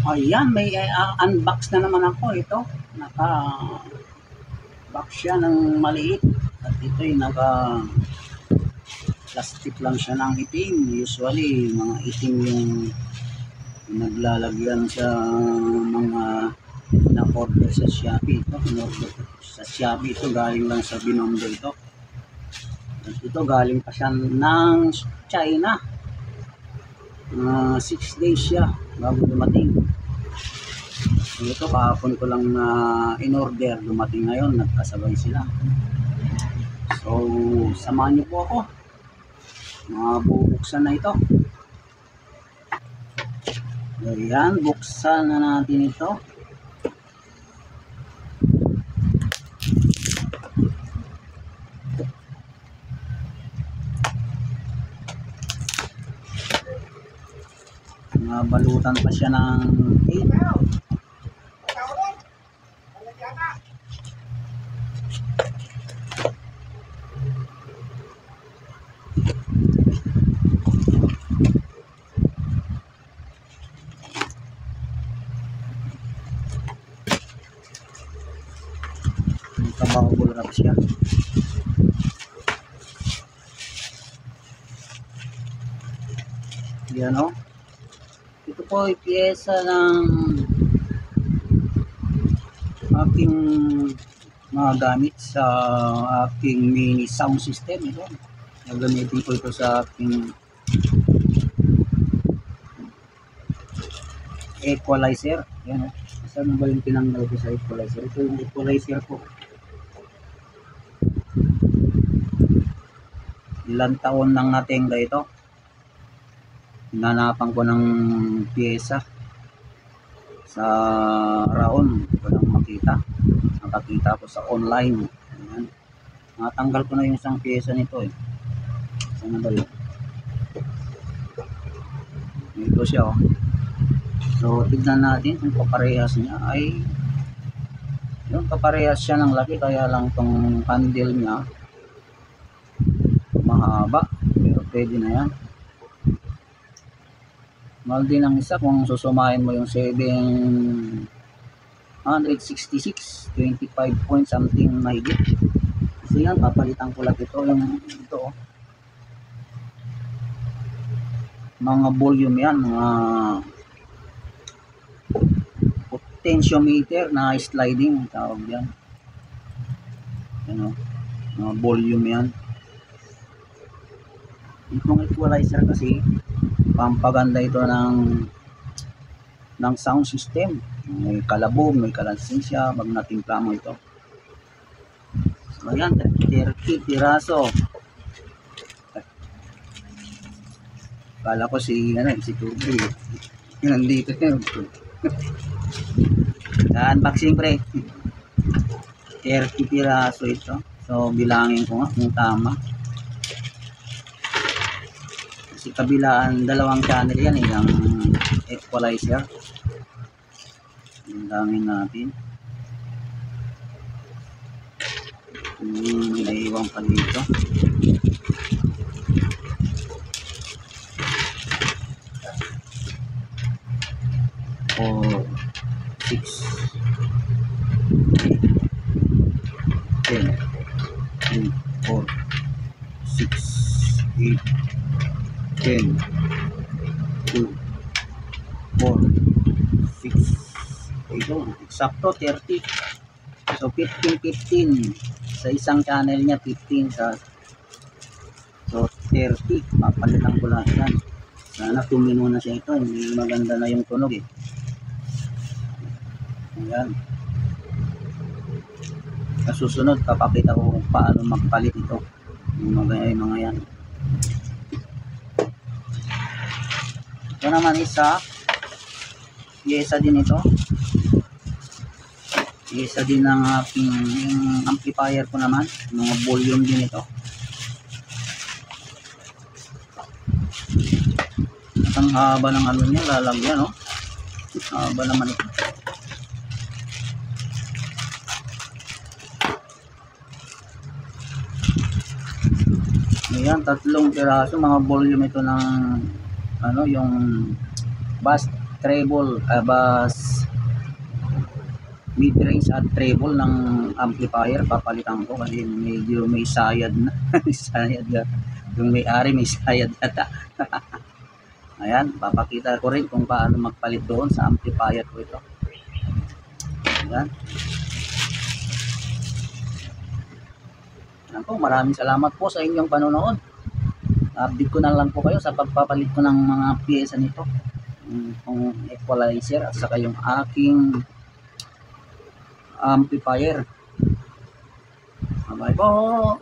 Ayan, may unbox na naman ako. Ito, naka-box siya ng maliit. At ito'y naka-plastic lang siya ng itim. Usually, mga itim yung naglalagyan sa mga na-order sa Shopee. Ito, sa Shopee ito, galing lang sa Binondo ito. At ito, galing pa siya ng China. 6 days siya bago dumating. Ito kahapon ko lang na in-order, dumating ngayon, nagkasabay sila. So samahan niyo po ako, bubuksan na ito. Ayan, buksan na natin ito. Balutan pa siya ng 8. Bubble wrap siya. Yan o. Ito po ay piyesa ng aking mga gamit sa aking mini sound system. Ito, gagamitin ko ito sa aking equalizer. Yan o. Saan ba yung tinanggal ko sa equalizer? Ito yung equalizer ko. Ilang taon nang natingga ito. Hinanapan ko ng piyesa sa Raon, walang makita. Nakakita ko sa online. Ayan. Natanggal ko na yung isang piyesa nito eh. Sana ba yun? Ito siya oh. So tignan natin kung kaparehas niya ay yung kaparehas siya ng laki, kaya lang tong handle niya mahaba, pero pwede na yan. Mahal din ang isa kung susumahin mo yung 766, 25 point something mahigit. Kasi yan, papalitan ko lang ito, yung ito oh. Mga volume yan, mga potentiometer na sliding tawag yan. Ano, mga volume yan. Itong equalizer kasi pampaganda ito ng sound system. May kalabog, may kalansensya pag natimpla mo ito. So ayan, 30 piraso. Kala ko si Tubi. Nandito yun. Unboxing pre. 30 piraso ito. So bilangin ko nga kung tama. Kasi kabilaan, dalawang channel yan eh, yung equalizer. Bilangin natin. Naiiwan pa dito. O 6 10 4 6 8 10 2 4 6 ito, eksakto 30. So 15 sa isang channel niya, 15 sa so 30. Papalitan ko lahat yan. Sana tumino na siya ito, hindi maganda na yung tunog eh. Ayan. Sa susunod papakita ko kung paano magpalit ito, yung mga yan. Ito naman isa piyesa din ito, piyesa din ng aking yung amplifier ko naman, mga volume din ito. At ang haba ng ano niya, lalagyan no, haba naman ito. Ayan, 3 piraso, mga volume ito ng ano, yung bass treble, bass, mid-range at treble ng amplifier papalitan ko kasi medyo may sayad na. May sayad na. Yung may-ari may sayad ata. Ayan, papakita ko rin kung paano magpalit doon sa amplifier ko ito. Ayan. Ayan po, maraming salamat po sa inyong panonood. Update ko na lang po kayo sa pagpapalit ko ng mga piyesa nito. Yung equalizer at saka yung aking amplifier. Bye po!